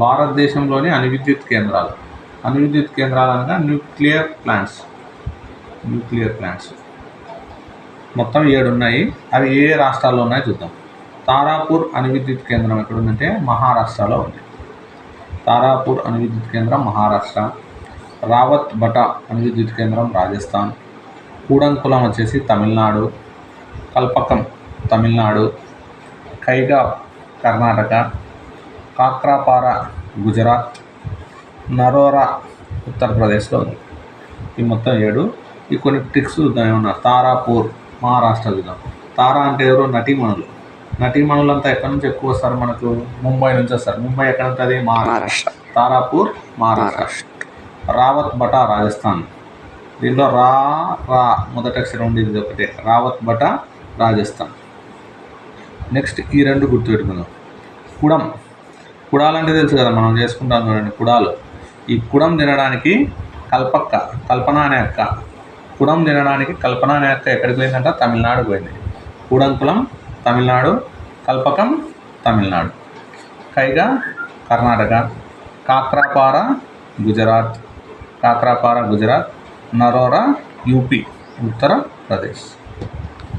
భారతదేశంలోని అణువిద్యుత్ కేంద్రాలు. అణువిద్యుత్ కేంద్రాలు అనగా న్యూక్లియర్ ప్లాంట్స్. మొత్తం 7 ఉన్నాయి. అవి ఏ రాష్ట్రాల్లో ఉన్నాయో చూద్దాం. తారాపూర్ అణువిద్యుత్ కేంద్రం ఎక్కడుందంటే మహారాష్ట్రలో ఉంది. తారాపూర్ అణువిద్యుత్ కేంద్రం మహారాష్ట్ర. రావత్ బటా అణువిద్యుత్ కేంద్రం రాజస్థాన్. కూడంకులం వచ్చేసి తమిళనాడు. కల్పకం తమిళనాడు. కైగా కర్ణాటక. కాక్రాపార గుజరాత్. నరోరా ఉత్తరప్రదేశ్లో ఉంది. ఈ మొత్తం 7. ఈ కొన్ని ట్రిక్స్ చూద్దాం ఏమన్నా. తారాపూర్ మహారాష్ట్ర చూద్దాం. తారా అంటే ఎవరు? నటీమణులంతా ఎక్కడి నుంచి ఎక్కువ వస్తారు? మనకు ముంబై నుంచి వస్తారు. ముంబై ఎక్కడ ఉంటుంది? మహారాష్ట్ర. తారాపూర్ మహారాష్ట్ర. రావత్ బటా రాజస్థాన్. దీనిలో రా మొదటి అక్షరం ఉండేది ఒకటే. రావత్ బటా రాజస్థాన్. నెక్స్ట్ ఈ 2 గుర్తుపెట్టుకుందాం. కుడాలు అంటే తెలుసు కదా, మనం చేసుకుంటాం చూడండి కుడాలు. ఈ కుడం తినడానికి కల్పన అనే అక్క ఎక్కడికి పోయిందంట? తమిళనాడు పోయింది. కూడంకులం తమిళనాడు. కల్పకం తమిళనాడు. కైగా కర్ణాటక. కాక్రాపార గుజరాత్. నరోరా యూపీ ఉత్తరప్రదేశ్.